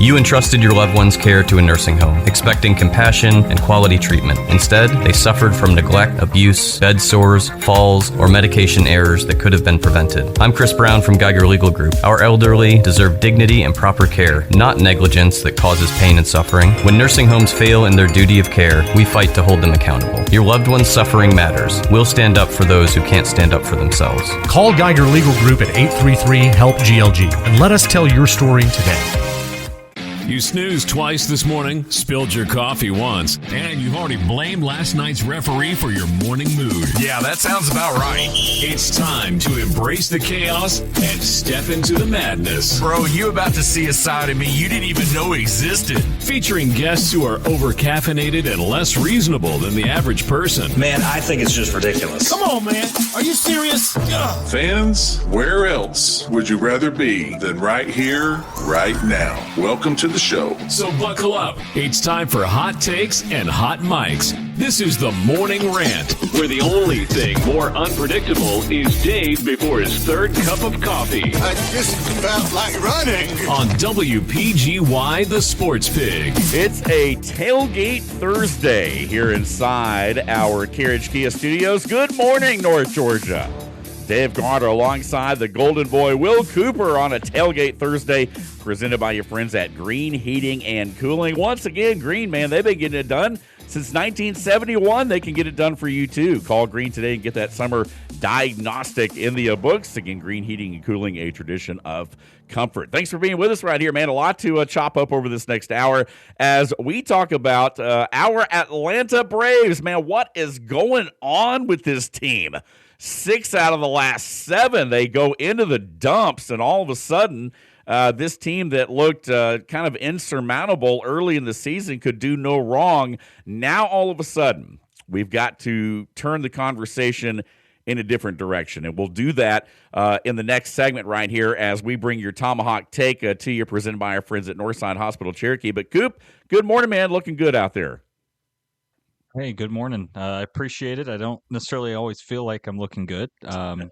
You entrusted your loved one's care to a nursing home, expecting compassion and quality treatment. Instead, they suffered from neglect, abuse, bed sores, falls, or medication errors that could have been prevented. I'm Chris Brown from Geiger Legal Group. Our elderly deserve dignity and proper care, not negligence that causes pain and suffering. When nursing homes fail in their duty of care, we fight to hold them accountable. Your loved one's suffering matters. We'll stand up for those who can't stand up for themselves. Call Geiger Legal Group at 833-HELP-GLG and let us tell your story today. You snoozed twice this morning, spilled your coffee once, and you've already blamed last night's referee for your morning mood. Yeah, that sounds about right. It's time to embrace the chaos and step into the madness. Bro, you about to see a side of me you didn't even know existed. Featuring guests who are over-caffeinated and less reasonable than the average person. Man, I think it's just ridiculous. Come on, man. Are you serious? Ugh. Fans, where else would you rather be than right here, right now? Welcome to the show. So buckle up. It's time for hot takes and hot mics. This is the Morning Rant, where the only thing more unpredictable is Dave before his third cup of coffee. I just felt like running. On WPGY, the Sports Pig. It's a Tailgate Thursday here inside our Carriage Kia Studios. Good morning, North Georgia. Dave Garner alongside the Golden Boy Will Cooper on a Tailgate Thursday, presented by your friends at Green Heating and Cooling. Once again, Green, man, they've been getting it done since 1971. They can get it done for you, too. Call Green today and get that summer diagnostic in the books. Again, Green Heating and Cooling, a tradition of comfort. Thanks for being with us right here, man. A lot to chop up over this next hour as we talk about our Atlanta Braves. Man, what is going on with this team? 6 out of the last 7, they go into the dumps, and all of a sudden, this team that looked kind of insurmountable early in the season could do no wrong. Now, all of a sudden, we've got to turn the conversation in a different direction, and we'll do that in the next segment right here as we bring your Tomahawk Take to you, presented by our friends at Northside Hospital Cherokee. But, Coop, good morning, man. Looking good out there. Hey, good morning. I appreciate it. I don't necessarily always feel like I'm looking good.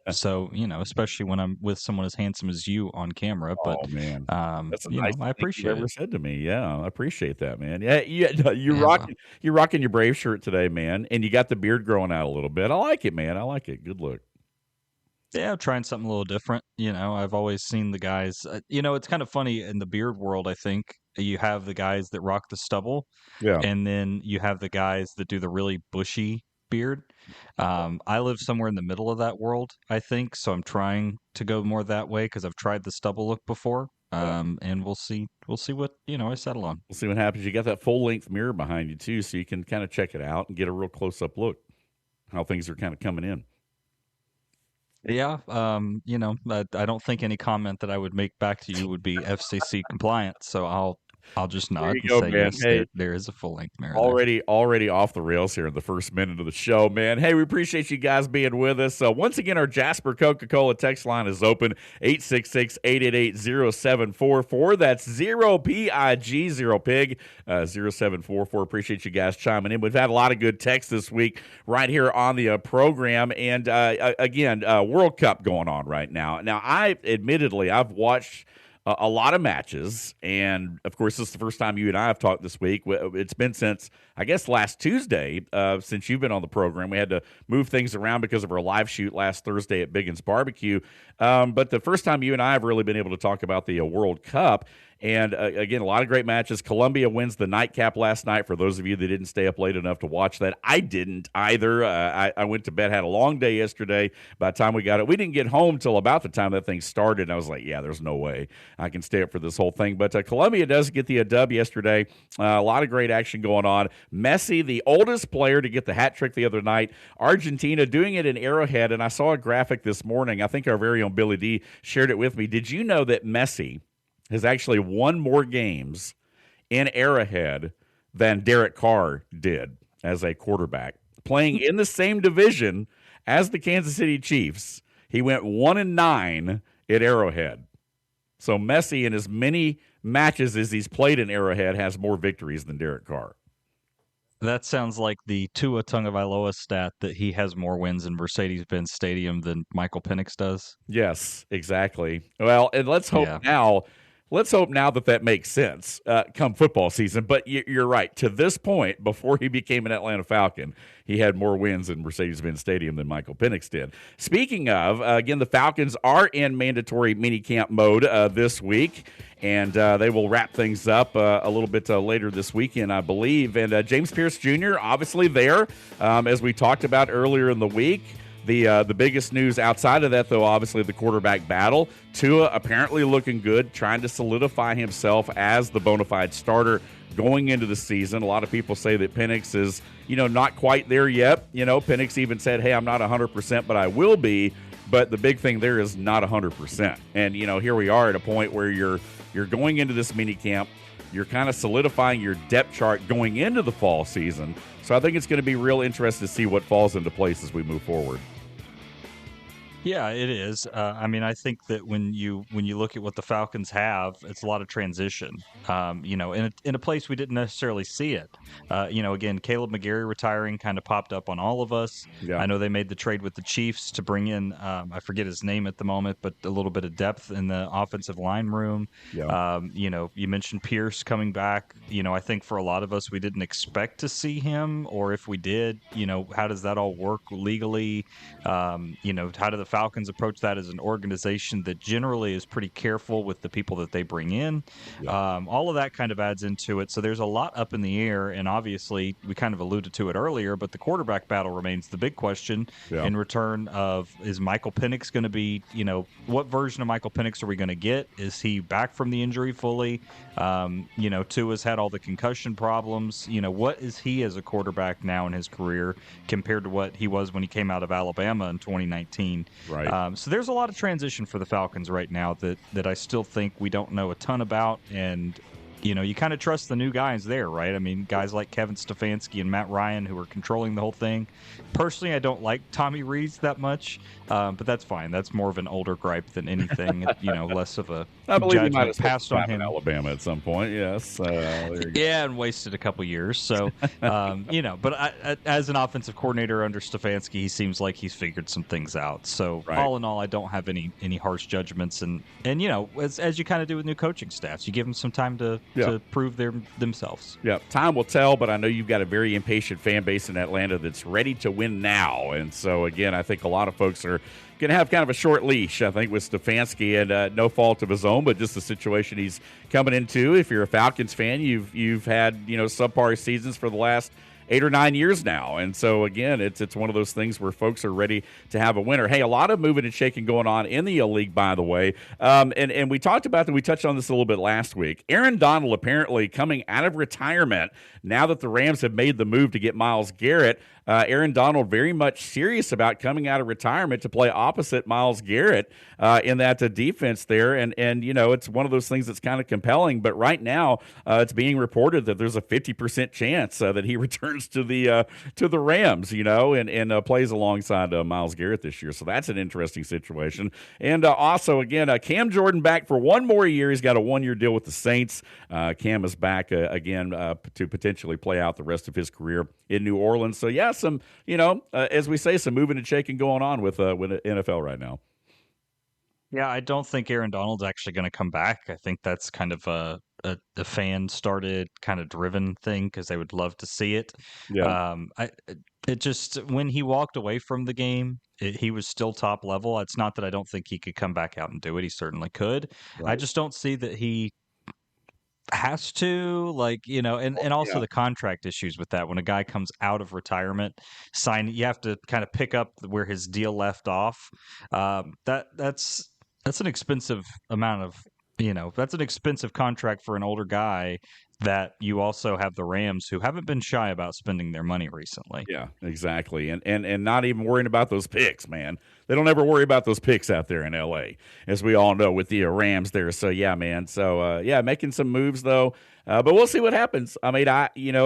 So, especially when I'm with someone as handsome as you on camera. But, oh, man. That's a nice I appreciate it. Ever said to me. Yeah, I appreciate that, man. Yeah, you're rocking your Brave shirt today, man. And you got the beard growing out a little bit. I like it, man. I like it. Good look. Yeah, I'm trying something a little different. I've always seen the guys, it's kind of funny in the beard world. I think you have the guys that rock the stubble, and then you have the guys that do the really bushy beard. I live somewhere in the middle of that world, I think, so I'm trying to go more that way because I've tried the stubble look before, and we'll see what I settle on. We'll see what happens. You got that full length mirror behind you too, so you can kind of check it out and get a real close up look how things are kind of coming in. Yeah, I don't think any comment that I would make back to you would be FCC compliant, so I'll just nod and say, yes, there is a full-length mirror. Already off the rails here in the first minute of the show, man. Hey, we appreciate you guys being with us. Once again, our Jasper Coca-Cola text line is open, 866-888-0744. That's 0PIG, 0PIG, 0744. Appreciate you guys chiming in. We've had a lot of good texts this week right here on the program. And, again, World Cup going on right now. Now, I've watched a lot of matches, and of course, this is the first time you and I have talked this week. It's been since, I guess, last Tuesday, since you've been on the program. We had to move things around because of our live shoot last Thursday at Biggin's Barbecue. But the first time you and I have really been able to talk about the World Cup. And, again, a lot of great matches. Colombia wins the nightcap last night, for those of you that didn't stay up late enough to watch that. I didn't either. I went to bed, had a long day yesterday. By the time we got it, we didn't get home till about the time that thing started. And I was like, yeah, there's no way I can stay up for this whole thing. But Colombia does get the dub yesterday. A lot of great action going on. Messi, the oldest player to get the hat trick the other night. Argentina doing it in Arrowhead. And I saw a graphic this morning. I think our very own Billy D shared it with me. Did you know that Messi has actually won more games in Arrowhead than Derek Carr did as a quarterback, playing in the same division as the Kansas City Chiefs? He went 1-9 at Arrowhead. So Messi, in as many matches as he's played in Arrowhead, has more victories than Derek Carr. That sounds like the Tua Tagovailoa stat that he has more wins in Mercedes-Benz Stadium than Michael Penix does. Yes, exactly. Well, and let's hope now. let's hope now that makes sense come football season. But you're right. To this point, before he became an Atlanta Falcon, he had more wins in Mercedes-Benz Stadium than Michael Penix did. Speaking of, again, the Falcons are in mandatory minicamp mode this week, and they will wrap things up a little bit later this weekend, I believe. And James Pierce Jr. obviously there, as we talked about earlier in the week. The biggest news outside of that, though, obviously the quarterback battle. Tua apparently looking good, trying to solidify himself as the bona fide starter going into the season. A lot of people say that Penix is, not quite there yet. Penix even said, hey, I'm not 100%, but I will be. But the big thing there is not 100%. And, here we are at a point where you're going into this mini camp. You're kind of solidifying your depth chart going into the fall season. So I think it's going to be real interesting to see what falls into place as we move forward. Yeah, it is. I think that when you look at what the Falcons have, it's a lot of transition. In a place we didn't necessarily see it. Again, Caleb McGarry retiring kind of popped up on all of us. Yeah. I know they made the trade with the Chiefs to bring in, I forget his name at the moment, but a little bit of depth in the offensive line room. Yeah. You mentioned Pierce coming back. I think for a lot of us, we didn't expect to see him, or if we did, how does that all work legally? How do the Falcons approach that as an organization that generally is pretty careful with the people that they bring in? Yeah. All of that kind of adds into it. So there's a lot up in the air, and obviously we kind of alluded to it earlier, but the quarterback battle remains the big question. Yeah. In return of, is Michael Penix going to be, what version of Michael Penix are we going to get? Is he back from the injury fully? Tua's had all the concussion problems. What is he as a quarterback now in his career compared to what he was when he came out of Alabama in 2019? Right. So there's a lot of transition for the Falcons right now that I still think we don't know a ton about, and you kind of trust the new guys there, right? I mean, guys like Kevin Stefanski and Matt Ryan who are controlling the whole thing. Personally, I don't like Tommy Rees that much, but that's fine. That's more of an older gripe than anything. Less of a I believe he might have passed on him in Alabama at some point. Yes. Yeah, and wasted a couple years. So, but as an offensive coordinator under Stefanski, he seems like he's figured some things out. So all in all, I don't have any harsh judgments. And as you kind of do with new coaching staffs, you give them some time to prove themselves. Yeah, time will tell, but I know you've got a very impatient fan base in Atlanta that's ready to win now. And so, again, I think a lot of folks are going to have kind of a short leash, I think, with Stefanski, and no fault of his own, but just the situation he's coming into. If you're a Falcons fan, you've had, subpar seasons for the last 8 or 9 years now. And so, again, it's one of those things where folks are ready to have a winner. Hey, a lot of moving and shaking going on in the league, by the way. And we talked about that. We touched on this a little bit last week. Aaron Donald apparently coming out of retirement now that the Rams have made the move to get Myles Garrett. Aaron Donald very much serious about coming out of retirement to play opposite Myles Garrett in that defense there. And it's one of those things that's kind of compelling. But right now, it's being reported that there's a 50% chance that he returns to the Rams, and plays alongside Myles Garrett this year. So that's an interesting situation. And also, again, Cam Jordan back for one more year. He's got a 1-year deal with the Saints. Cam is back again to potentially play out the rest of his career in New Orleans. So, yeah, some, as we say, some moving and shaking going on with NFL right now. Yeah, I don't think Aaron Donald's actually going to come back. I think that's kind of a fan-started kind of driven thing because they would love to see it. Yeah. When he walked away from the game, he was still top level. It's not that I don't think he could come back out and do it. He certainly could. Right. I just don't see that he has to, and also the contract issues with that. When a guy comes out of retirement, you have to kind of pick up where his deal left off. That's an expensive amount of, that's an expensive contract for an older guy that you also have the Rams who haven't been shy about spending their money recently. Yeah, exactly. And not even worrying about those picks, man. They don't ever worry about those picks out there in L.A., as we all know with the Rams there. So, yeah, man. So, making some moves, though. But we'll see what happens. I mean,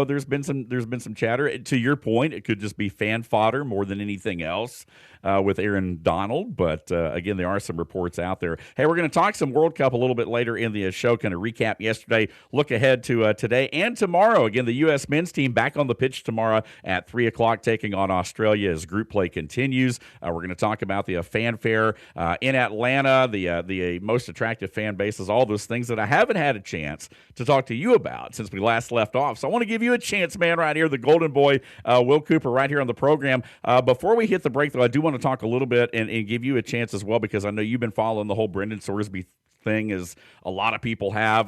there's been some chatter. To your point, it could just be fan fodder more than anything else with Aaron Donald. But, again, there are some reports out there. Hey, we're going to talk some World Cup a little bit later in the show, kind of recap yesterday, look ahead to today and tomorrow. Again, the U.S. men's team back on the pitch tomorrow at 3 o'clock taking on Australia as group play continues. We're going to talk about the fanfare in Atlanta, the most attractive fan bases, all those things that I haven't had a chance to talk to you about since we last left off. So I want to give you a chance, man, right here, the Golden Boy, Will Cooper, right here on the program. Before we hit the break, though, I do want to talk a little bit and give you a chance as well, because I know you've been following the whole Brendan Sorsby thing, as a lot of people have.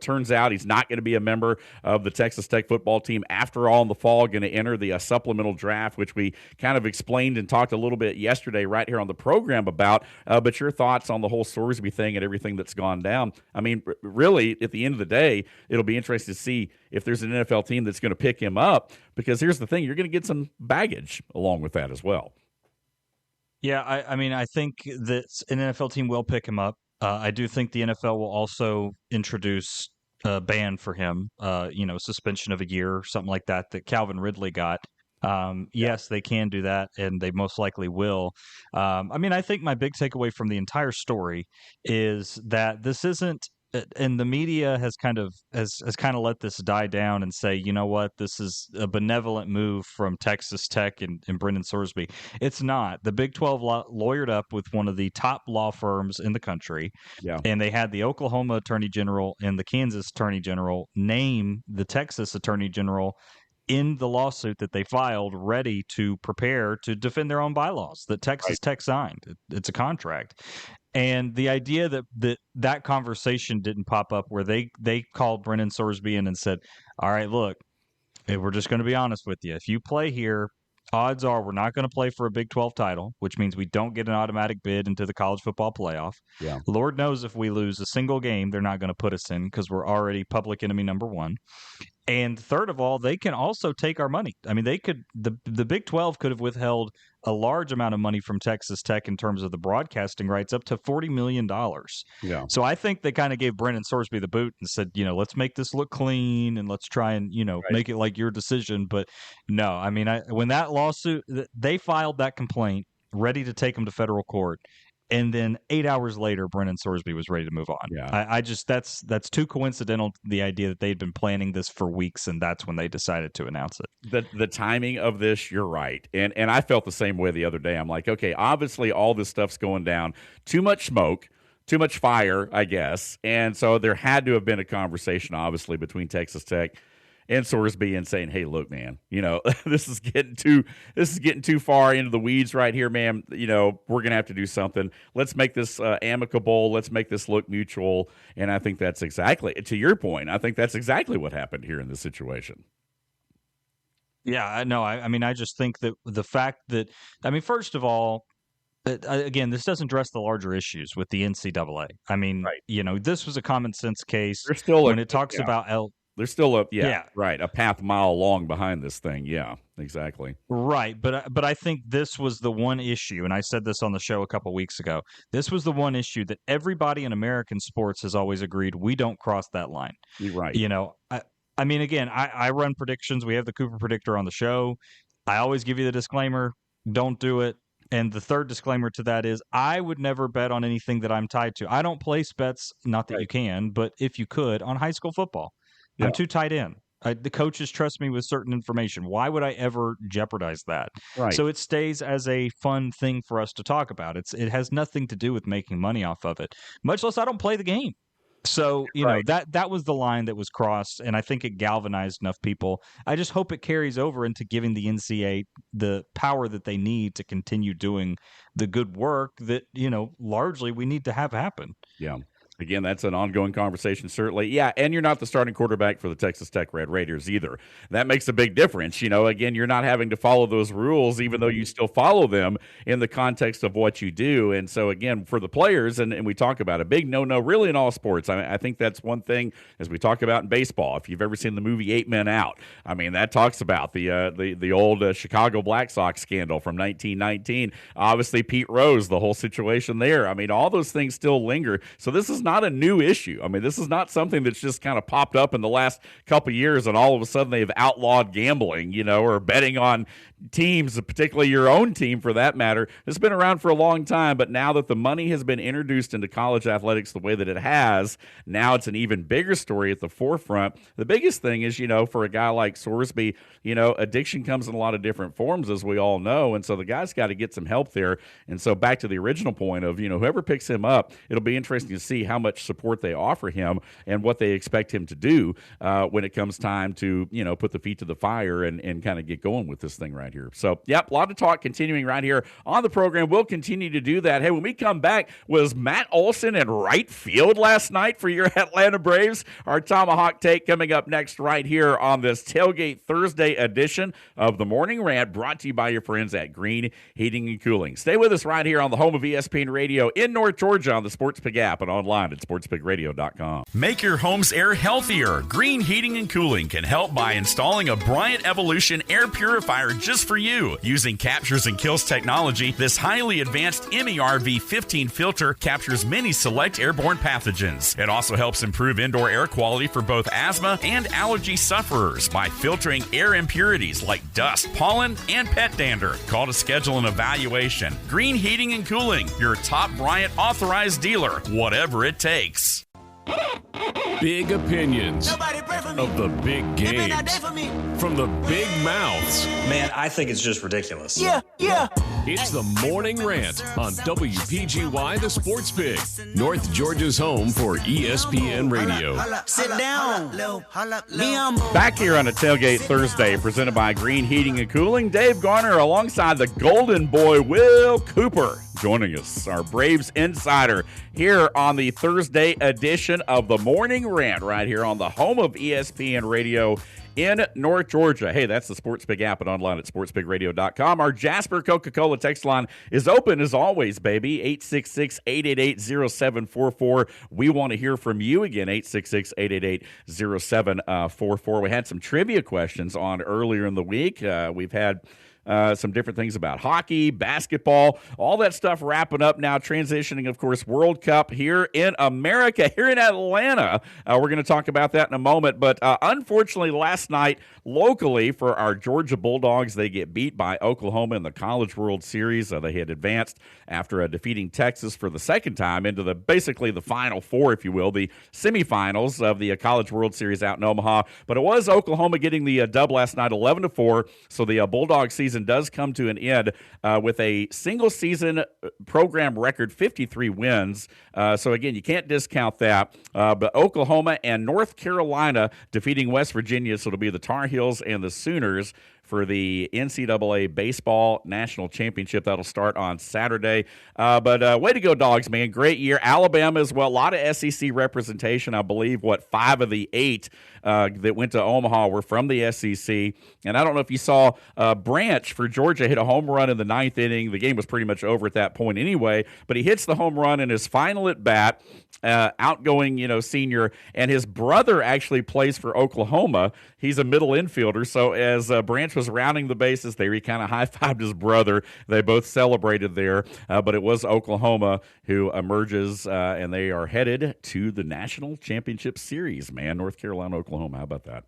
Turns out he's not going to be a member of the Texas Tech football team after all in the fall, going to enter the supplemental draft, which we kind of explained and talked a little bit yesterday right here on the program about. But your thoughts on the whole Sorsby thing and everything that's gone down. I mean, really, at the end of the day, it'll be interesting to see if there's an NFL team that's going to pick him up, because here's the thing, you're going to get some baggage along with that as well. Yeah, I think that an NFL team will pick him up. I do think the NFL will also introduce a ban for him, suspension of a year, something like that Calvin Ridley got. Yes, they can do that, and they most likely will. I think my big takeaway from the entire story is that this isn't, and the media has kind of let this die down and say, you know what, this is a benevolent move from Texas Tech and Brendan Sorsby. It's not. The Big 12 lawyered up with one of the top law firms in the country, and they had the Oklahoma Attorney General and the Kansas Attorney General name the Texas Attorney General in the lawsuit that they filed, ready to prepare to defend their own bylaws that Texas Tech signed. It's a contract. And the idea that conversation didn't pop up, where they called Brendan Sorsby in and said, all right, look, we're just going to be honest with you. If you play here, odds are we're not going to play for a Big 12 title, which means we don't get an automatic bid into the college football playoff. Yeah. Lord knows if we lose a single game, they're not going to put us in, because we're already public enemy number one. And third of all, they can also take our money. I mean, the Big 12 could have withheld a large amount of money from Texas Tech in terms of the broadcasting rights, up to $40 million. Yeah. So I think they kind of gave Brendan Sorsby the boot and said, let's make this look clean and let's try and, make it like your decision. But no, I mean, when that lawsuit, they filed that complaint ready to take them to federal court. And then 8 hours later, Brendan Sorsby was ready to move on. Yeah. I just that's too coincidental, the idea that they'd been planning this for weeks, and that's when they decided to announce it. The timing of this, you're right. And I felt the same way the other day. I'm like, okay, obviously all this stuff's going down. Too much smoke, too much fire, I guess. And so there had to have been a conversation, obviously, between Texas Tech and Sorsby and saying, hey, look, man, this is getting too far into the weeds right here, man. We're going to have to do something. Let's make this amicable. Let's make this look mutual. And I think that's exactly, to your point, I think that's exactly what happened here in this situation. Yeah, I know. I just think that the fact that, first of all, again, this doesn't address the larger issues with the NCAA. This was a common sense case. There's still when it talks about there's still a path mile long behind this thing. Yeah, exactly. Right, but I think this was the one issue, and I said this on the show a couple weeks ago. This was the one issue that everybody in American sports has always agreed we don't cross that line. You're right. Again, I run predictions. We have the Cooper Predictor on the show. I always give you the disclaimer: don't do it. And the third disclaimer to that is I would never bet on anything that I'm tied to. I don't place bets, not that you can, but if you could, on high school football. I'm too tied in. The coaches trust me with certain information. Why would I ever jeopardize that? Right. So it stays as a fun thing for us to talk about. It has nothing to do with making money off of it, much less I don't play the game. So, that was the line that was crossed, and I think it galvanized enough people. I just hope it carries over into giving the NCAA the power that they need to continue doing the good work that, largely we need to have happen. Yeah. Again, that's an ongoing conversation, certainly. Yeah, and you're not the starting quarterback for the Texas Tech Red Raiders either. That makes a big difference. Again, you're not having to follow those rules, even though you still follow them in the context of what you do. And so, again, for the players, and we talk about a big no-no really in all sports. I think that's one thing, as we talk about in baseball. If you've ever seen the movie 8 Men Out, that talks about the old Chicago Black Sox scandal from 1919. Obviously, Pete Rose, the whole situation there. All those things still linger. So this is not a new issue. I mean, this is not something that's just kind of popped up in the last couple of years and all of a sudden they've outlawed gambling, or betting on teams, particularly your own team for that matter. It's been around for a long time, but now that the money has been introduced into college athletics the way that it has, now it's an even bigger story at the forefront. The biggest thing is, for a guy like Sorsby, addiction comes in a lot of different forms, as we all know, and so the guy's got to get some help there. And so back to the original point of, whoever picks him up, it'll be interesting to see how much support they offer him and what they expect him to do when it comes time to, put the feet to the fire and kind of get going with this thing right here. So, yep, a lot of talk continuing right here on the program. We'll continue to do that. Hey, when we come back, was Matt Olson in right field last night for your Atlanta Braves? Our Tomahawk take coming up next right here on this Tailgate Thursday edition of the Morning Rant, brought to you by your friends at Green Heating and Cooling. Stay with us right here on the home of ESPN Radio in North Georgia on the Sports Pig app and online at sportspigradio.com. Make your home's air healthier. Green Heating and Cooling can help by installing a Bryant Evolution air purifier just for you. Using Captures and Kills technology, this highly advanced MERV 15 filter captures many select airborne pathogens. It also helps improve indoor air quality for both asthma and allergy sufferers by filtering air impurities like dust, pollen, and pet dander. Call to schedule an evaluation. Green Heating and Cooling, your top Bryant authorized dealer, whatever it takes. Big opinions of the big games from the big mouths. Man, I think it's just ridiculous. Yeah. It's the Morning Rant on WPGY, the Sports Pig, North Georgia's home for ESPN Radio. Sit down. Back here on a Tailgate Thursday, presented by Green Heating and Cooling, Dave Garner alongside the Golden Boy Will Cooper joining us, our Braves insider, here on the Thursday edition of the Morning Rant, right here on the home of ESPN Radio in North Georgia. Hey, that's the Sports Pig app and online at sportspigradio.com. Our Jasper Coca-Cola text line is open as always, baby. 866-888-0744. We want to hear from you again, 866-888-0744. We had some trivia questions on earlier in the week. We've had some different things about hockey, basketball, all that stuff wrapping up now, transitioning, of course, World Cup here in America, here in Atlanta. We're going to talk about that in a moment. But unfortunately, last night, locally, for our Georgia Bulldogs, they get beat by Oklahoma in the College World Series. They had advanced after defeating Texas for the second time into basically the Final Four, if you will, the semifinals of the College World Series out in Omaha. But it was Oklahoma getting the dub last night, 11-4. So the Bulldog season does come to an end with a single season program record, 53 wins. So again, you can't discount that. But Oklahoma and North Carolina defeating West Virginia, so it'll be the Tar Heels and the Sooners for the NCAA Baseball National Championship. That'll start on Saturday. But way to go, Dogs, man. Great year. Alabama as well. A lot of SEC representation. I believe, 5 of the 8 that went to Omaha were from the SEC. And I don't know if you saw Branch for Georgia hit a home run in the 9th inning. The game was pretty much over at that point anyway. But he hits the home run in his final at bat. Outgoing, senior, and his brother actually plays for Oklahoma. He's a middle infielder. So as Branch was rounding the bases there, he kind of high-fived his brother. They both celebrated there, but it was Oklahoma who emerges, and they are headed to the National Championship Series, man. North Carolina, Oklahoma. How about that?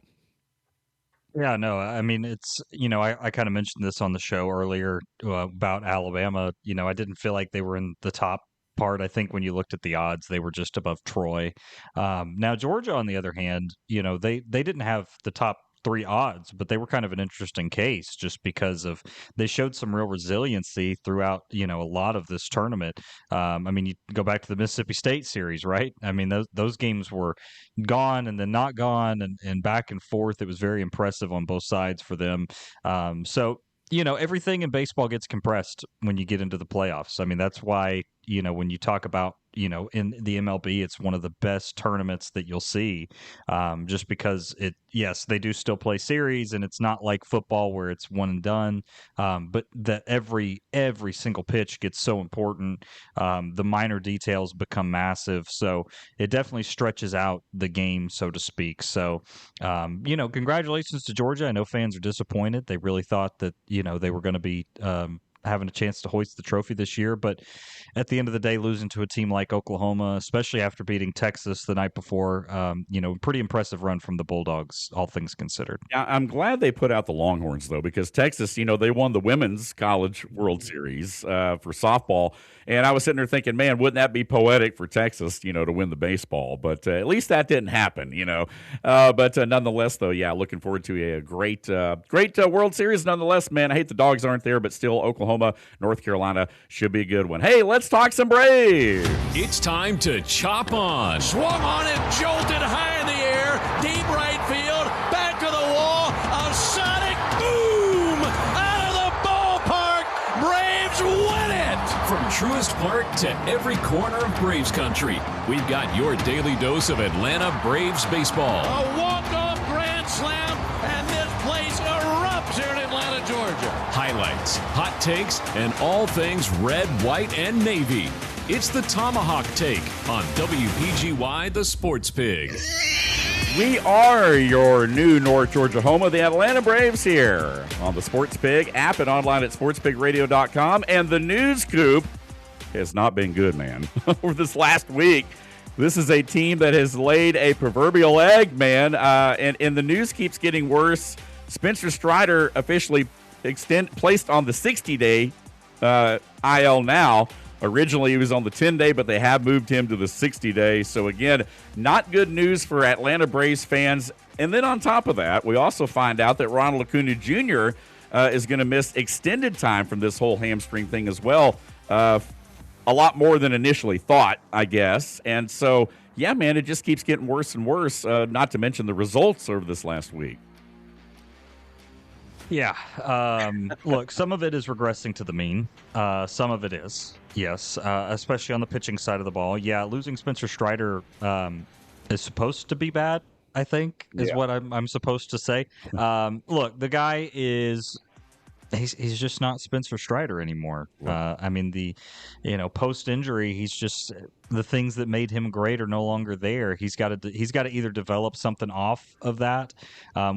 Yeah, no, I mean, it's, I kind of mentioned this on the show earlier about Alabama. I didn't feel like they were in the top part. I think when you looked at the odds, they were just above Troy. Now Georgia, on the other hand, they didn't have the top 3 odds, but they were kind of an interesting case just because they showed some real resiliency throughout, a lot of this tournament. I mean, you go back to the Mississippi State series, right? I mean, those games were gone and then not gone and back and forth. It was very impressive on both sides for them. So everything in baseball gets compressed when you get into the playoffs. I mean, that's why, when you talk about, in the MLB, it's one of the best tournaments that you'll see, just because yes, they do still play series, and it's not like football where it's one and done, but that every single pitch gets so important. The minor details become massive, so it definitely stretches out the game, so to speak. So, congratulations to Georgia. I know fans are disappointed. They really thought that, they were going to be having a chance to hoist the trophy this year. But at the end of the day, losing to a team like Oklahoma, especially after beating Texas the night before, pretty impressive run from the Bulldogs, all things considered. Yeah, I'm glad they put out the Longhorns, though, because Texas, they won the Women's College World Series for softball. And I was sitting there thinking, man, wouldn't that be poetic for Texas, to win the baseball? But at least that didn't happen, But nonetheless, though, yeah, looking forward to a great World Series. Nonetheless, man, I hate the Dogs aren't there, but still Oklahoma, North Carolina should be a good one. Hey, let's talk some Braves. It's time to chop on. Swung on and jolted high in the air, deep right field, back to the wall, a sonic boom out of the ballpark. Braves win it. From Truist Park to every corner of Braves country, we've got your daily dose of Atlanta Braves baseball. A walk-off grand slam, and this place erupts here in Atlanta, Georgia. Highlights, hot takes, and all things red, white, and navy. It's the Tomahawk Take on WPGY, the Sports Pig. We are your new North Georgia home of the Atlanta Braves here on the Sports Pig app and online at sportspigradio.com. And the news scoop has not been good, man. Over this last week, this is a team that has laid a proverbial egg, man. And the news keeps getting worse. Spencer Strider officially placed on the 60-day IL now. Originally, he was on the 10-day, but they have moved him to the 60-day. So, again, not good news for Atlanta Braves fans. And then on top of that, we also find out that Ronald Acuña Jr. Is going to miss extended time from this whole hamstring thing as well. A lot more than initially thought, I guess. And so, yeah, man, it just keeps getting worse and worse, not to mention the results over this last week. Yeah. Look, some of it is regressing to the mean. Some of it is, yes, especially on the pitching side of the ball. Yeah, losing Spencer Strider is supposed to be bad, I think, is what I'm supposed to say. Look, the guy is... He's just not Spencer Strider anymore. Post-injury, he's just the things that made him great are no longer there. He's got to either develop something off of that.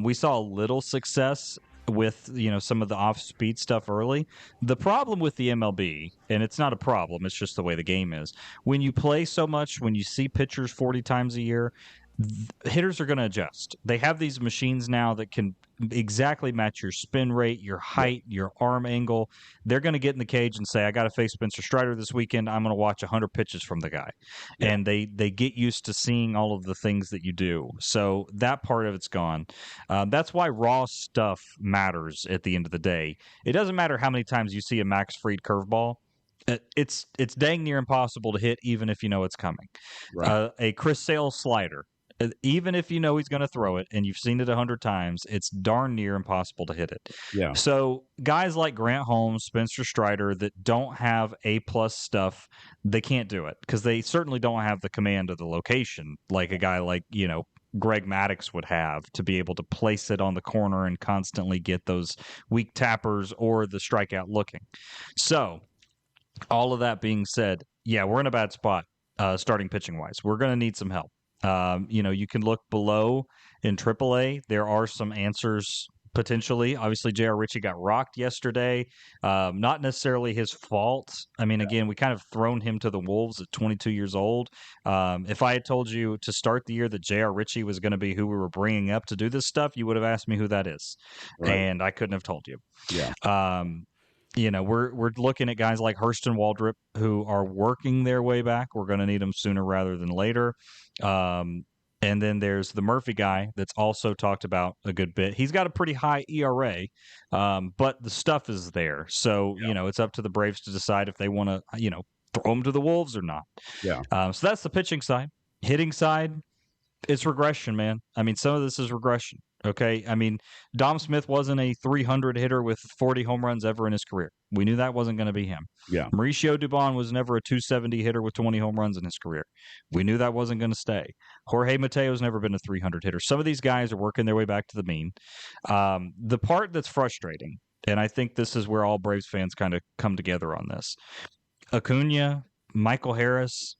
We saw a little success with some of the off-speed stuff early. The problem with the MLB, and it's not a problem, it's just the way the game is. When you play so much, when you see pitchers 40 times a year, hitters are going to adjust. They have these machines now that can exactly match your spin rate, your height, your arm angle. They're going to get in the cage and say, I got to face Spencer Strider this weekend. I'm going to watch 100 pitches from the guy. Yeah. And they get used to seeing all of the things that you do. So that part of it's gone. That's why raw stuff matters at the end of the day. It doesn't matter how many times you see a Max Fried curveball. It's dang near impossible to hit even if you know it's coming. Right. A Chris Sale slider. Even if you know he's going to throw it and you've seen it 100 times, it's darn near impossible to hit it. Yeah. So guys like Grant Holmes, Spencer Strider that don't have A-plus stuff, they can't do it because they certainly don't have the command of the location like a guy like, Greg Maddux would have to be able to place it on the corner and constantly get those weak tappers or the strikeout looking. So all of that being said, yeah, we're in a bad spot starting pitching-wise. We're going to need some help. You can look below in AAA. There are some answers potentially. Obviously, J.R. Ritchie got rocked yesterday. Not necessarily his fault. I mean, again, we kind of thrown him to the wolves at 22 years old. If I had told you to start the year that J.R. Ritchie was going to be who we were bringing up to do this stuff, you would have asked me who that is. Right. And I couldn't have told you. Yeah. We're looking at guys like Hurston Waldrop who are working their way back. We're going to need them sooner rather than later. And then there's the Murphy guy that's also talked about a good bit. He's got a pretty high ERA, but the stuff is there. So, it's up to the Braves to decide if they want to, throw him to the Wolves or not. Yeah. So that's the pitching side. Hitting side, it's regression, man. I mean, some of this is regression. Okay, I mean, Dom Smith wasn't a 300 hitter with 40 home runs ever in his career. We knew that wasn't going to be him. Yeah. Mauricio Dubon was never a 270 hitter with 20 home runs in his career. We knew that wasn't going to stay. Jorge Mateo's never been a 300 hitter. Some of these guys are working their way back to the mean. The part that's frustrating, and I think this is where all Braves fans kind of come together on this, Acuña, Michael Harris,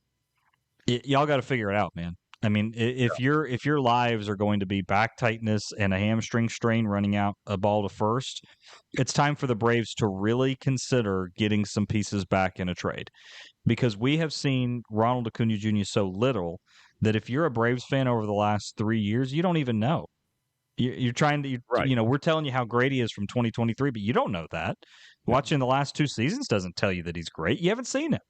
y'all got to figure it out, man. I mean, if your lives are going to be back tightness and a hamstring strain running out a ball to first, it's time for the Braves to really consider getting some pieces back in a trade, because we have seen Ronald Acuña Jr. so little that if you're a Braves fan over the last 3 years, you don't even know. You're trying to, we're telling you how great he is from 2023, but you don't know that. Watching the last 2 seasons doesn't tell you that he's great. You haven't seen him.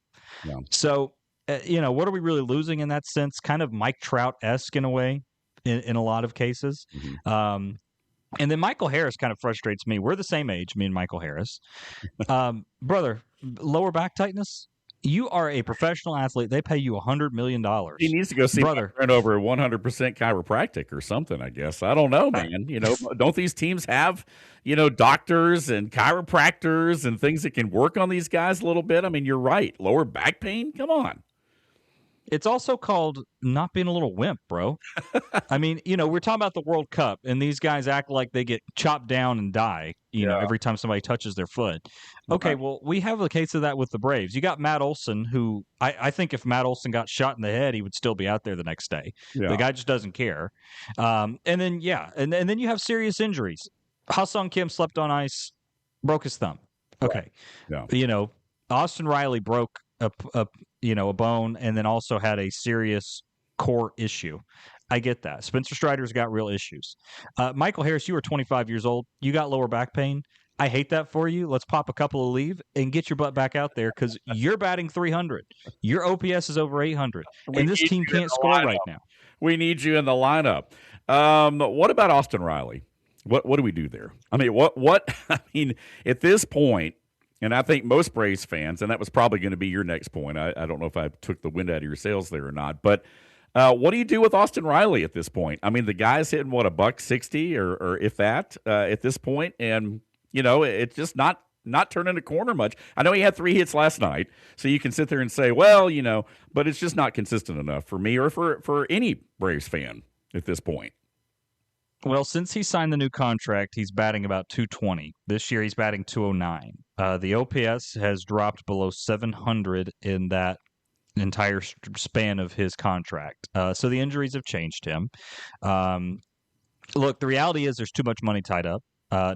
Yeah. So, what are we really losing in that sense? Kind of Mike Trout-esque in a way, in a lot of cases. Mm-hmm. And then Michael Harris kind of frustrates me. We're the same age, me and Michael Harris. Brother, lower back tightness? You are a professional athlete. They pay you $100 million. He needs to go see my friend over 100% chiropractic or something, I guess. I don't know, man. Don't these teams have, doctors and chiropractors and things that can work on these guys a little bit? I mean, you're right. Lower back pain? Come on. It's also called not being a little wimp, bro. I mean, we're talking about the World Cup, and these guys act like they get chopped down and die, every time somebody touches their foot. Okay, well, we have a case of that with the Braves. You got Matt Olson, who I think if Matt Olson got shot in the head, he would still be out there the next day. Yeah. The guy just doesn't care. And then you have serious injuries. Ha-Sung Kim slept on ice, broke his thumb. Okay. Yeah. Austin Riley broke a bone, and then also had a serious core issue. I get that. Spencer Strider's got real issues. Michael Harris, you are 25 years old. You got lower back pain. I hate that for you. Let's pop a couple of leave and get your butt back out there, because you're batting 300. Your OPS is over 800, and this team can't score right now. We need you in the lineup. What about Austin Riley? What do we do there? I mean, what? I mean, at this point. And I think most Braves fans, and that was probably going to be your next point. I don't know if I took the wind out of your sails there or not. But what do you do with Austin Riley at this point? I mean, the guy's hitting, $160 or if that at this point. And, it's just not turning a corner much. I know he had 3 hits last night. So you can sit there and say, well, but it's just not consistent enough for me or for any Braves fan at this point. Well, since he signed the new contract, he's batting about 220. This year, he's batting 209. The OPS has dropped below 700 in that entire span of his contract. So the injuries have changed him. Look, the reality is there's too much money tied up.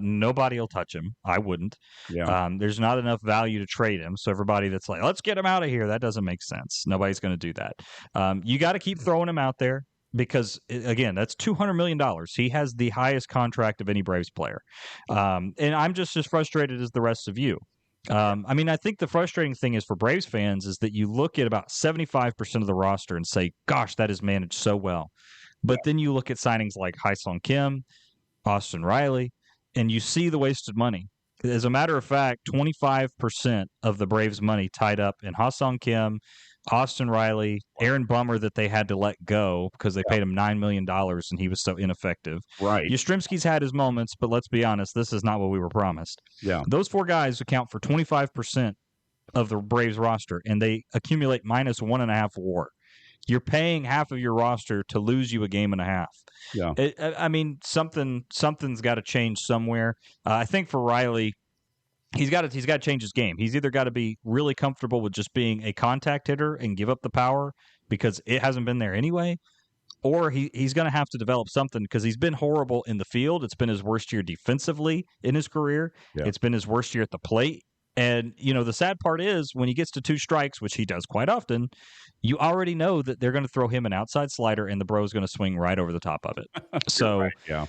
Nobody will touch him. I wouldn't. Yeah. There's not enough value to trade him. So everybody that's like, let's get him out of here, that doesn't make sense. Nobody's going to do that. You got to keep throwing him out there. Because, again, that's $200 million. He has the highest contract of any Braves player. And I'm just as frustrated as the rest of you. I think the frustrating thing is for Braves fans is that you look at about 75% of the roster and say, gosh, that is managed so well. But then you look at signings like Ha-Sung Kim, Austin Riley, and you see the wasted money. As a matter of fact, 25% of the Braves' money tied up in Ha-Sung Kim, Austin Riley, Aaron Bummer that they had to let go because they paid him $9 million and he was so ineffective. Right. Yastrzemski's had his moments, but let's be honest, this is not what we were promised. Yeah. Those 4 guys account for 25% of the Braves roster, and they accumulate minus 1.5 WAR. You're paying half of your roster to lose you a game and a half. Yeah. Something's got to change somewhere. I think for Riley, he's got to change his game. He's either got to be really comfortable with just being a contact hitter and give up the power because it hasn't been there anyway, or he's going to have to develop something because he's been horrible in the field. It's been his worst year defensively in his career. Yeah. It's been his worst year at the plate. And, the sad part is when he gets to 2 strikes, which he does quite often, you already know that they're going to throw him an outside slider and the bro's going to swing right over the top of it. So, right. Yeah.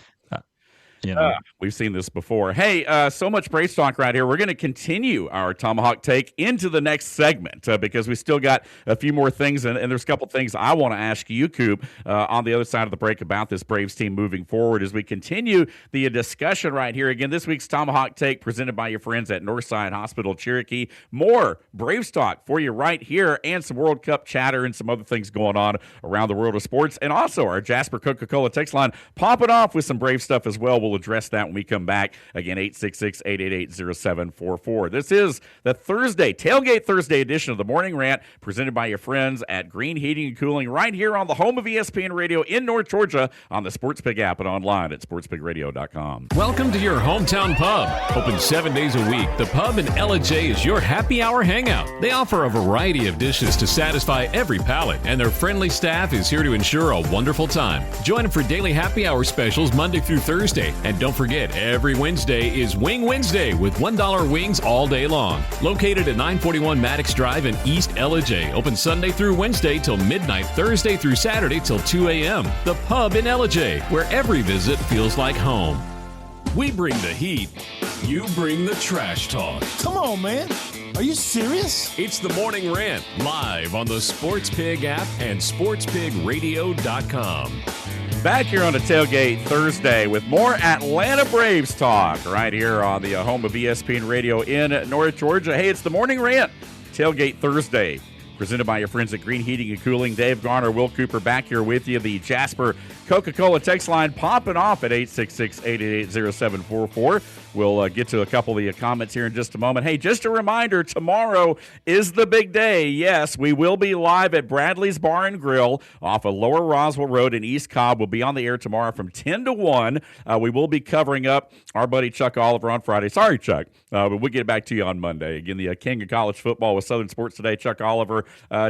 We've seen this before. Hey, so much Braves talk right here. We're going to continue our Tomahawk take into the next segment because we still got a few more things, and there's a couple things I want to ask you, Coop, on the other side of the break about this Braves team moving forward as we continue the discussion right here. Again, this week's Tomahawk take presented by your friends at Northside Hospital Cherokee. More Braves talk for you right here, and some World Cup chatter and some other things going on around the world of sports, and also our Jasper Coca-Cola text line popping off with some Brave stuff as well. We'll We'll address that when we come back. Again, 866-888-0744. This is the Tailgate Thursday edition of the Morning Rant, presented by your friends at Green Heating and Cooling, right here on the home of ESPN Radio in North Georgia, on the SportsPig app and online at sportspigradio.com. Welcome to your hometown pub. Open 7 days a week, the pub in LJ is your happy hour hangout. They offer a variety of dishes to satisfy every palate, and their friendly staff is here to ensure a wonderful time. Join them for daily happy hour specials Monday through Thursday. And don't forget, every Wednesday is Wing Wednesday with $1 wings all day long. Located at 941 Maddox Drive in East LJ. Open Sunday through Wednesday till midnight, Thursday through Saturday till 2 a.m. The pub in LJ, where every visit feels like home. We bring the heat. You bring the trash talk. Come on, man. Are you serious? It's the Morning Rant, live on the SportsPig app and sportspigradio.com. Back here on a Tailgate Thursday with more Atlanta Braves talk right here on the home of ESPN Radio in North Georgia. Hey, it's the Morning Rant, Tailgate Thursday, presented by your friends at Green Heating and Cooling. Dave Garner, Will Cooper back here with you. The Jasper Coca-Cola text line popping off at 866-888-0744. We'll get to a couple of the comments here in just a moment. Hey, just a reminder, tomorrow is the big day. Yes, we will be live at Bradley's Bar and Grill off of Lower Roswell Road in East Cobb. We'll be on the air tomorrow from 10 to 1. We will be covering up our buddy Chuck Oliver on Friday. Sorry, Chuck, but we'll get back to you on Monday. Again, the king of college football with Southern Sports Today, Chuck Oliver,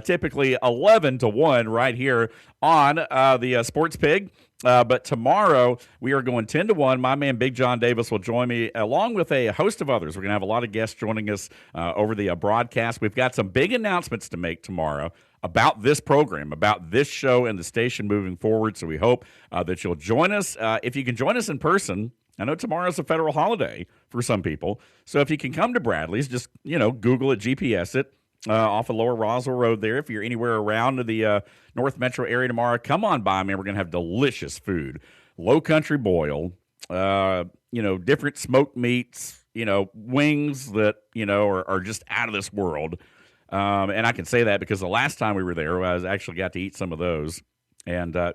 typically 11 to 1 right here on the Sports Pig. But tomorrow we are going 10 to 1. My man Big John Davis will join me along with a host of others. We're going to have a lot of guests joining us over the broadcast. We've got some big announcements to make tomorrow about this program, about this show and the station moving forward. So we hope that you'll join us. If you can join us in person, I know tomorrow's a federal holiday for some people. So if you can come to Bradley's, just, Google it, GPS it. Off of Lower Roswell Road there. If you're anywhere around the North Metro area tomorrow, come on by, man. We're going to have delicious food. Low country boil, different smoked meats, wings that, are just out of this world. And I can say that because the last time we were there, I actually got to eat some of those. And, I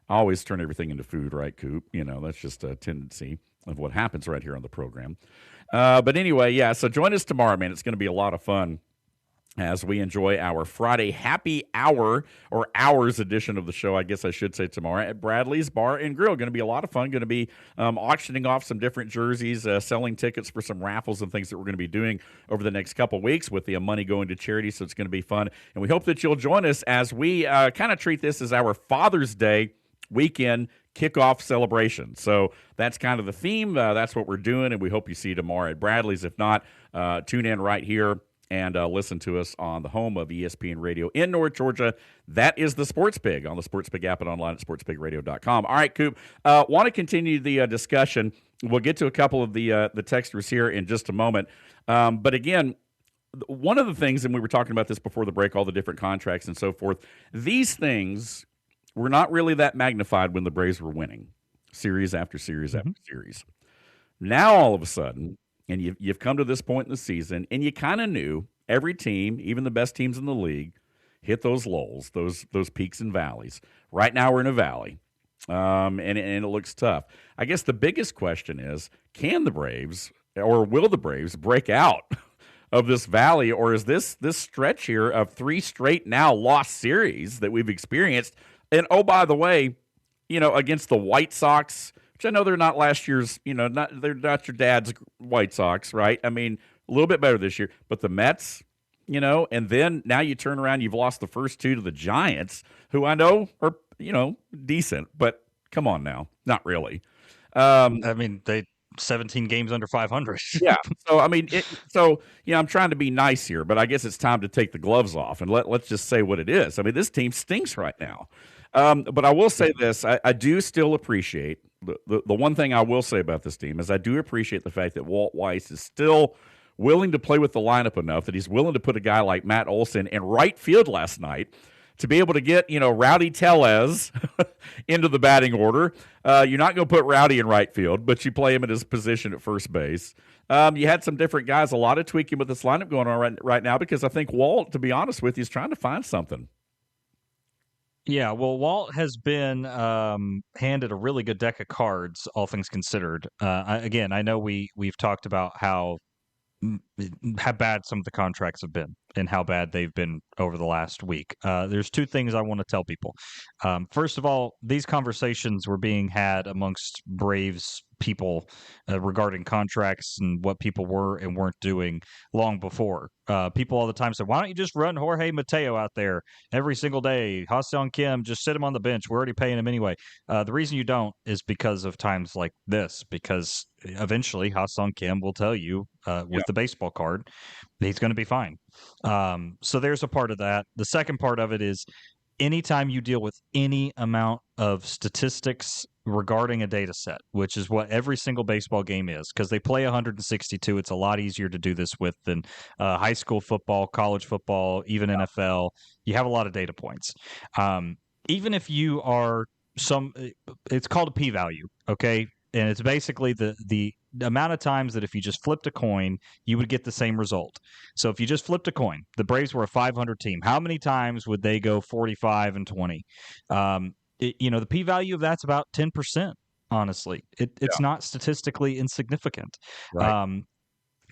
always turn everything into food, right, Coop? That's just a tendency of what happens right here on the program. But anyway, yeah, so join us tomorrow, man. It's going to be a lot of fun as we enjoy our Friday happy hour, or hours edition of the show, I guess I should say, tomorrow at Bradley's Bar and Grill. Going to be a lot of fun. Going to be auctioning off some different jerseys, selling tickets for some raffles and things that we're going to be doing over the next couple weeks with the money going to charity, so it's going to be fun. And we hope that you'll join us as we kind of treat this as our Father's Day weekend kickoff celebration. So that's kind of the theme. That's what we're doing, and we hope you see you tomorrow at Bradley's. If not, tune in right here and listen to us on the home of ESPN Radio in North Georgia. That is the Sports Pig on the Sports Pig app and online at sportspigradio.com. All right, Coop, want to continue the discussion. We'll get to a couple of the texters here in just a moment. But again, one of the things, and we were talking about this before the break, all the different contracts and so forth, these things were not really that magnified when the Braves were winning series after series after series. Now, all of a sudden, and you've come to this point in the season, and you kind of knew every team, even the best teams in the league, hit those lulls, those peaks and valleys. Right now we're in a valley, and it looks tough. I guess the biggest question is, can the Braves, or will the Braves, break out of this valley, or is this stretch here of 3 straight now lost series that we've experienced? And, oh, by the way, against the White Sox, which I know they're not last year's, they're not your dad's White Sox, right? I mean, a little bit better this year. But the Mets, and then now you turn around, you've lost the first 2 to the Giants, who I know are, decent. But come on now, not really. They 17 games under 500. Yeah. So, I'm trying to be nice here, but I guess it's time to take the gloves off and let's just say what it is. I mean, this team stinks right now. But I will say this, I do still appreciate, the one thing I will say about this team is I do appreciate the fact that Walt Weiss is still willing to play with the lineup enough that he's willing to put a guy like Matt Olson in right field last night to be able to get, Rowdy Tellez into the batting order. You're not going to put Rowdy in right field, but you play him in his position at first base. You had some different guys, a lot of tweaking with this lineup going on right now because I think Walt, to be honest with you, is trying to find something. Yeah, well, Walt has been handed a really good deck of cards, all things considered. I know we've talked about how bad some of the contracts have been and how bad they've been over the last week. There's two things I want to tell people. First of all, these conversations were being had amongst Braves people regarding contracts and what people were and weren't doing long before. People all the time said, why don't you just run Jorge Mateo out there every single day? Ha-Seong Kim, just sit him on the bench. We're already paying him anyway. The reason you don't is because of times like this, because eventually Ha-Seong Kim will tell you with the baseball card, he's going to be fine. So there's a part of that. The second part of it is anytime you deal with any amount of statistics regarding a data set, which is what every single baseball game is, because they play 162, it's a lot easier to do this with than high school football, college football, even NFL. You have a lot of data points. Even if you are it's called a p-value, okay? And it's basically the amount of times that if you just flipped a coin, you would get the same result. So if you just flipped a coin, the Braves were a 500 team. How many times would they go 45-20? The p-value of that's about 10%, honestly. It's not statistically insignificant. Right.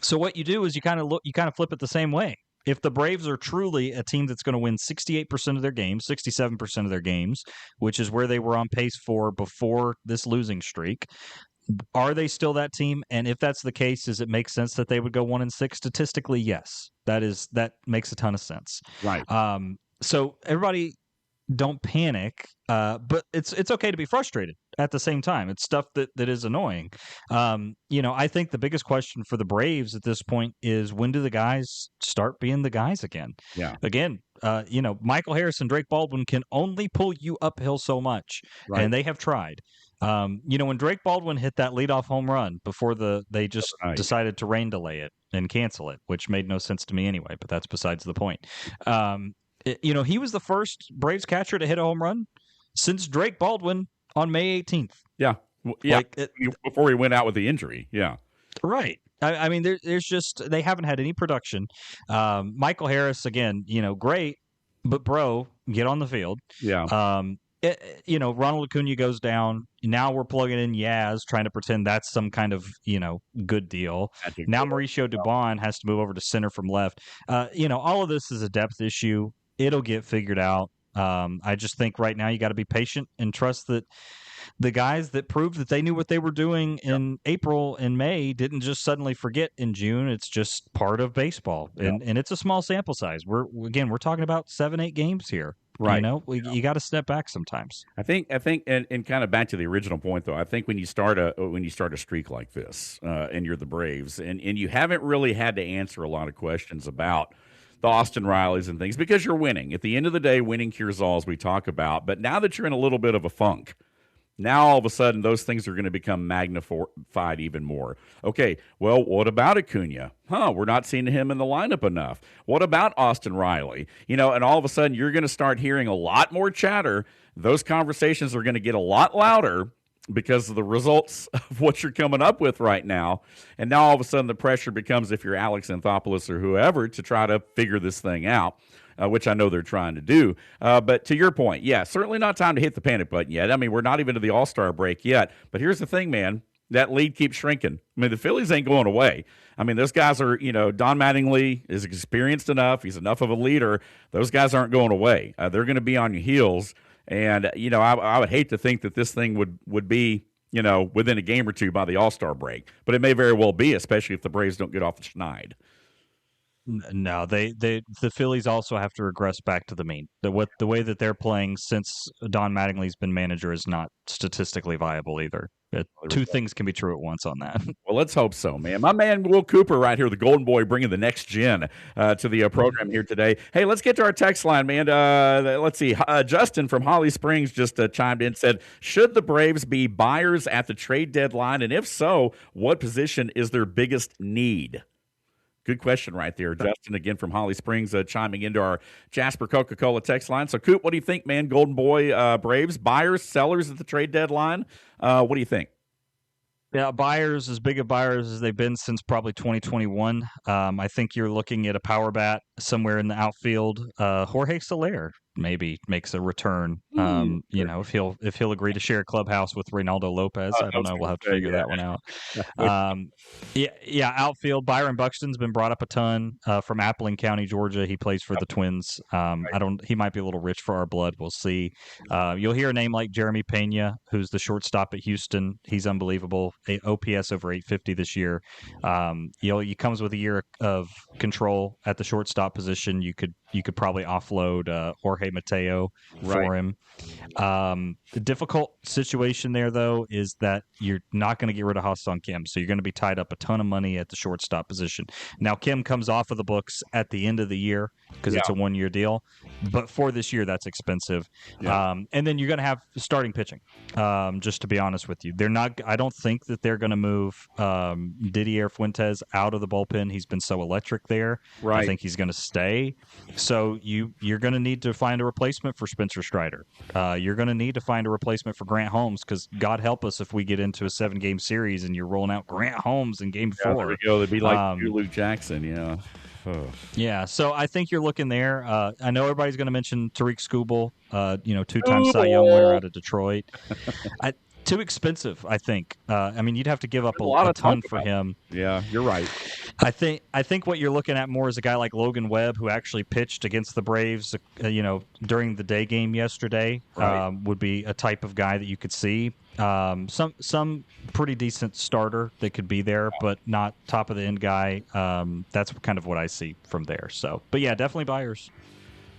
So what you do is you kind of flip it the same way. If the Braves are truly a team that's going to win 68% of their games, 67% of their games, which is where they were on pace for before this losing streak, are they still that team? And if that's the case, does it make sense that they would go 1-6? Statistically, yes. That makes a ton of sense. Right. So everybody don't panic, but it's okay to be frustrated at the same time. It's stuff that is annoying. I think the biggest question for the Braves at this point is, when do the guys start being the guys again? Yeah. Again, Michael Harris and Drake Baldwin can only pull you uphill so much, right. And they have tried. When Drake Baldwin hit that leadoff home run before they just decided to rain delay it and cancel it, which made no sense to me anyway, but that's besides the point. He was the first Braves catcher to hit a home run since Drake Baldwin on May 18th. Yeah. Before he went out with the injury. Yeah. Right. I mean, there's just, they haven't had any production. Michael Harris, again, great, but bro, get on the field. Yeah. Ronald Acuña goes down. Now we're plugging in Yaz, trying to pretend that's some kind of, good deal. Now Mauricio Dubon has to move over to center from left. All of this is a depth issue. It'll get figured out. I just think right now you got to be patient and trust that the guys that proved that they knew what they were doing in April and May didn't just suddenly forget in June. It's just part of baseball, and it's a small sample size. We're talking about 7-8 games here. Right. You got to step back sometimes. I think, and kind of back to the original point though. I think when you start a streak like this, and you're the Braves, and you haven't really had to answer a lot of questions about the Austin Rileys and things, because you're winning. At the end of the day, winning cures all, as we talk about. But now that you're in a little bit of a funk, now all of a sudden those things are going to become magnified even more. Okay, well, what about Acuña? We're not seeing him in the lineup enough. What about Austin Riley? And all of a sudden you're going to start hearing a lot more chatter. Those conversations are going to get a lot louder because of the results of what you're coming up with right now. And now all of a sudden the pressure becomes, if you're Alex Anthopoulos or whoever, to try to figure this thing out, which I know they're trying to do. But to your point, certainly not time to hit the panic button yet. I mean, we're not even to the All-Star break yet. But here's the thing, man. That lead keeps shrinking. I mean, the Phillies ain't going away. I mean, those guys are, Don Mattingly is experienced enough. He's enough of a leader. Those guys aren't going away. They're going to be on your heels. And, I would hate to think that this thing would be, within a game or two by the All-Star break. But it may very well be, especially if the Braves don't get off the schneid. No, the Phillies also have to regress back to the mean. The way that they're playing since Don Mattingly's been manager is not statistically viable either. Two things can be true at once on that. Well, let's hope so, man. My man Will Cooper right here, the Golden Boy, bringing the next gen to the program here today. Hey, let's get to our text line, man. Let's see. Justin from Holly Springs just chimed in, said, should the Braves be buyers at the trade deadline? And if so, what position is their biggest need? Good question right there. Justin, again, from Holly Springs, chiming into our Jasper Coca-Cola text line. So, Coop, what do you think, man? Golden Boy, Braves, buyers, sellers at the trade deadline? What do you think? Yeah, buyers, as big of buyers as they've been since probably 2021. I think you're looking at a power bat somewhere in the outfield. Jorge Soler. maybe makes a return. If he'll agree to share a clubhouse with Reynaldo Lopez, I don't know. We'll have to figure that one out. Outfield. Byron Buxton's been brought up a ton from Appling County, Georgia. He plays for the Twins. He might be a little rich for our blood. We'll see. You'll hear a name like Jeremy Pena, who's the shortstop at Houston. He's unbelievable. OPS over 850 this year. He comes with a year of control at the shortstop position. You could probably offload Jorge Mateo for him. The difficult situation there, though, is that you're not going to get rid of Ha-Seong Kim, so you're going to be tied up a ton of money at the shortstop position. Now, Kim comes off of the books at the end of the year because it's a one-year deal, but for this year, that's expensive. And then you're going to have starting pitching. Just to be honest with you, I don't think that they're going to move Didier Fuentes out of the bullpen. He's been so electric there. I think he's going to stay. So you're going to need to find a replacement for Spencer Strider. You're going to need to find a replacement for Grant Holmes, because God help us if we get into a 7-game series and you're rolling out Grant Holmes in Game 4. There we go. It'd be like Luke Jackson, Yeah, so I think you're looking there. I know everybody's going to mention Tariq Skubal, 2-time Cy Young winner out of Detroit. Too expensive, I think. You'd have to give up a ton for him. Yeah, you're right. I think what you're looking at more is a guy like Logan Webb, who actually pitched against the Braves, during the day game yesterday. Would be a type of guy that you could see. Some pretty decent starter that could be there, but not top of the end guy. That's kind of what I see from there. So, but yeah, definitely buyers.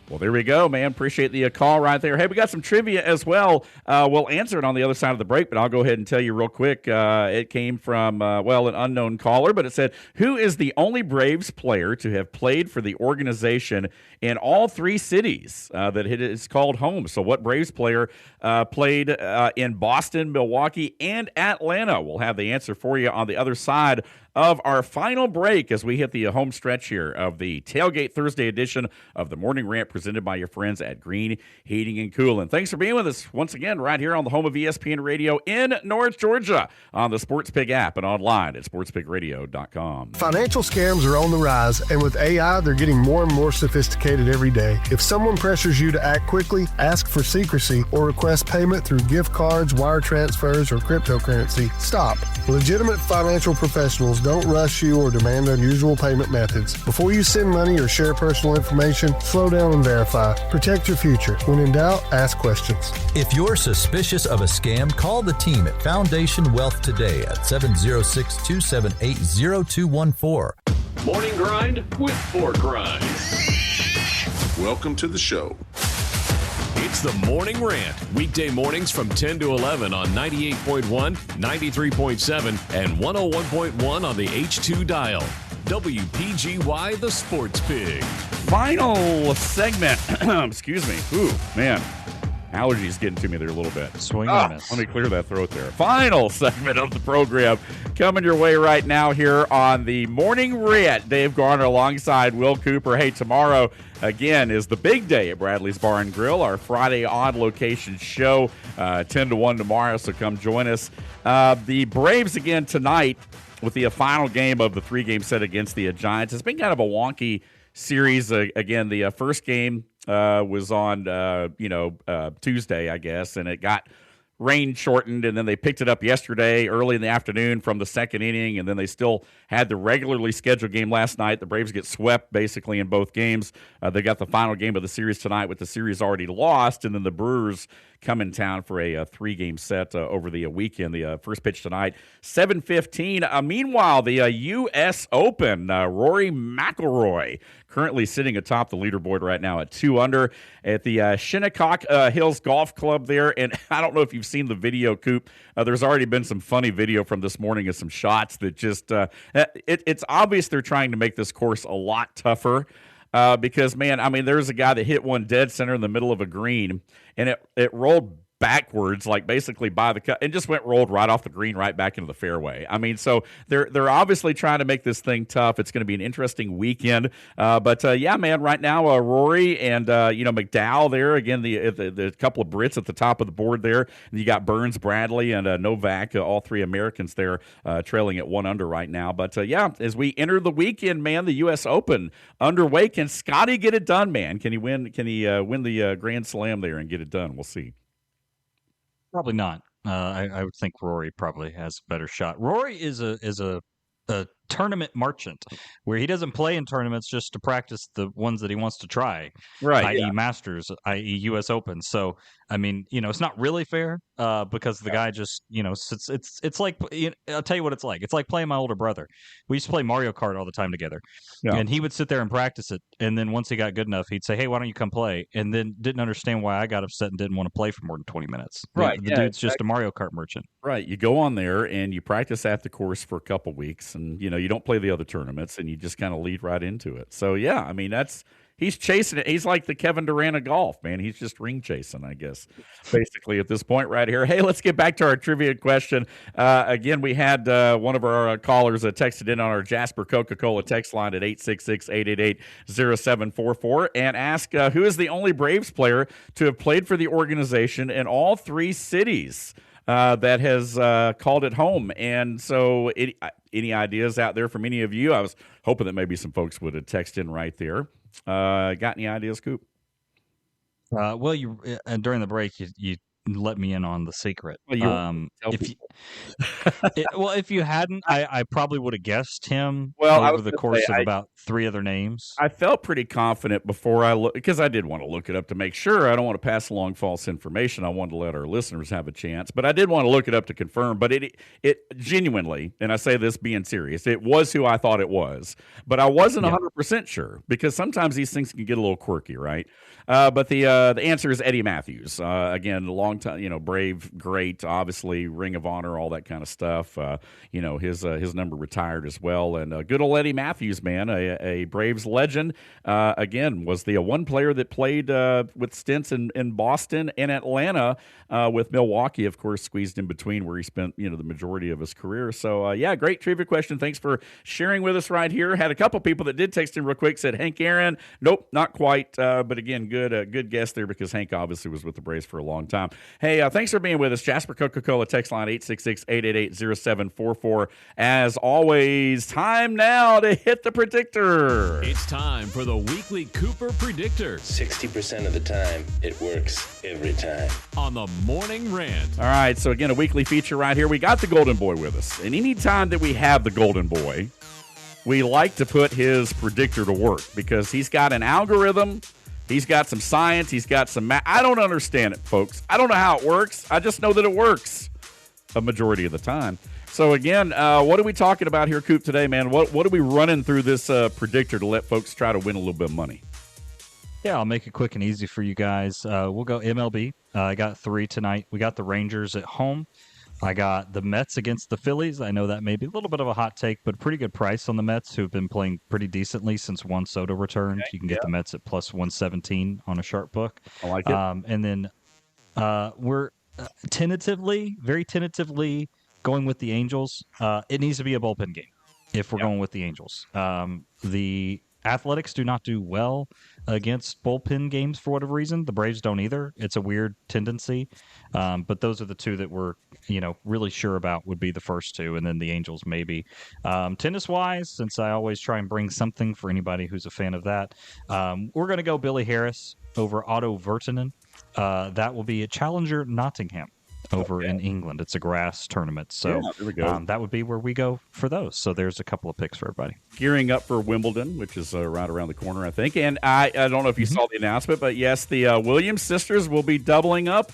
Well, there we go, man. Appreciate the call right there. Hey, we got some trivia as well. We'll answer it on the other side of the break, but I'll go ahead and tell you real quick. It came from, an unknown caller, but it said, who is the only Braves player to have played for the organization in all 3 cities that it is called home? So what Braves player played in Boston, Milwaukee, and Atlanta? We'll have the answer for you on the other side of our final break as we hit the home stretch here of the Tailgate Thursday edition of the Morning Rant presented by your friends at Green Heating and Cooling. Thanks for being with us once again right here on the home of ESPN Radio in North Georgia on the SportsPig app and online at sportspigradio.com. Financial scams are on the rise, and with AI, they're getting more and more sophisticated every day. If someone pressures you to act quickly, ask for secrecy, or request payment through gift cards, wire transfers, or cryptocurrency, stop. Legitimate financial professionals don't rush you or demand unusual payment methods. Before you send money or share personal information, slow down and verify. Protect your future. When in doubt, ask questions. If you're suspicious of a scam, call the team at Foundation Wealth today at 706-278-0214. Morning Grind with Pork Rinds. Welcome to the show. It's the Morning Rant, weekday mornings from 10 to 11 on 98.1, 93.7, and 101.1 on the H2 dial. WPGY, the Sports Pig. Final segment. Excuse me. Ooh, man. Allergies getting to me there a little bit. Swing and a miss. Let me clear that throat there. Final segment of the program coming your way right now here on the Morning Rant. Dave Garner alongside Will Cooper. Hey, tomorrow, again, is the big day at Bradley's Bar and Grill, our Friday on-location show, 10 to 1 tomorrow, so come join us. The Braves, again, tonight with the final game of the 3-game set against the Giants. It's been kind of a wonky series. Again, the first game was on Tuesday, I guess, and it got rain shortened, and then they picked it up yesterday early in the afternoon from the second inning, and then they still had the regularly scheduled game last night. The Braves get swept basically in both games. They got the final game of the series tonight with the series already lost, and then the Brewers come in town for a 3-game set over the weekend. The first pitch tonight, 7:15. Meanwhile, the U.S. Open, Rory McIlroy currently sitting atop the leaderboard right now at 2 under at the Shinnecock Hills Golf Club there. And I don't know if you've seen the video, Coop. There's already been some funny video from this morning of some shots that just it's obvious they're trying to make this course a lot tougher. Because, man, I mean, there's a guy that hit one dead center in the middle of a green, and it rolled backwards, like basically by the cut, and just rolled right off the green, right back into the fairway. I mean, so they're obviously trying to make this thing tough. It's going to be an interesting weekend. But yeah, man, right now, Rory and McDowell there again, the couple of Brits at the top of the board there. And you got Burns, Bradley, and Novak, all three Americans there, trailing at 1 under right now. But yeah, as we enter the weekend, man, the U.S. Open underway. Can Scotty get it done, man? Can he win? Can he win the Grand Slam there and get it done? We'll see. Probably not. I would think Rory probably has a better shot. Rory is a tournament merchant, where he doesn't play in tournaments just to practice the ones that he wants to try, right? I.e. Masters, i.e. U.S. Open. So I mean, it's not really fair because the guy just, it's like, I'll tell you what it's like. It's like playing my older brother. We used to play Mario Kart all the time together, and he would sit there and practice it. And then once he got good enough, he'd say, "Hey, why don't you come play?" And then didn't understand why I got upset and didn't want to play for more than 20 minutes. Right. The dude's just a Mario Kart merchant. Right. You go on there and you practice at the course for a couple weeks, and you don't play the other tournaments, and you just kind of lead right into it. So yeah, I mean, he's chasing it. He's like the Kevin Durant of golf, man. He's just ring chasing, I guess, basically at this point right here. Hey, let's get back to our trivia question. Again, we had one of our callers texted in on our Jasper Coca-Cola text line at 866-888-0744 and ask who is the only Braves player to have played for the organization in all 3 cities that has called it home. And so any ideas out there from any of you? I was hoping that maybe some folks would have texted in right there. Got any ideas, Coop? Well, you during the break, you let me in on the secret. Well, if you hadn't, I probably would have guessed him over the course of about 3 other names. I felt pretty confident before I looked, because I did want to look it up to make sure. I don't want to pass along false information. I wanted to let our listeners have a chance, but I did want to look it up to confirm. But it genuinely, and I say this being serious, it was who I thought it was, but I wasn't 100% sure, because sometimes these things can get a little quirky, right? But the answer is Eddie Matthews. Again, long time, Brave, great, obviously Ring of Honor, all that kind of stuff. His number retired as well, and good old Eddie Matthews, man, a Braves legend. Again, was the one player that played with stints in Boston and Atlanta, with Milwaukee, of course, squeezed in between, where he spent the majority of his career. So yeah, great trivia question. Thanks for sharing with us right here. Had a couple people that did text in real quick. Said Hank Aaron. Nope, not quite. But again, good guess there, because Hank obviously was with the Braves for a long time. Hey, thanks for being with us. Jasper Coca-Cola text line 866-888-0744. As always, time now to hit the predictor. It's time for the weekly Cooper Predictor. 60% of the time, it works every time. On the Morning Rant. All right, so again, a weekly feature right here. We got the Golden Boy with us. And any time that we have the Golden Boy, we like to put his predictor to work, because he's got an algorithm. He's got some science. He's got some math. I don't understand it, folks. I don't know how it works. I just know that it works a majority of the time. So, again, what are we talking about here, Coop, today, man? What are we running through this predictor to let folks try to win a little bit of money? Yeah, I'll make it quick and easy for you guys. We'll go MLB. I got 3 tonight. We got the Rangers at home. I got the Mets against the Phillies. I know that may be a little bit of a hot take, but pretty good price on the Mets, who have been playing pretty decently since Juan Soto returned. Okay, you can get the Mets at plus 117 on a sharp book. I like it. And then we're very tentatively going with the Angels. It needs to be a bullpen game if we're going with the Angels. The Athletics do not do well against bullpen games for whatever reason. The Braves don't either. It's a weird tendency. But those are the 2 that we're, really sure about would be the first 2, and then the Angels maybe. Tennis-wise, since I always try and bring something for anybody who's a fan of that, we're going to go Billy Harris over Otto Virtanen. That will be at Challenger Nottingham over in England. It's a grass tournament. So that would be where we go for those. So there's a couple of picks for everybody. Gearing up for Wimbledon, which is right around the corner, I think. And I don't know if you saw the announcement, but yes, the Williams sisters will be doubling up,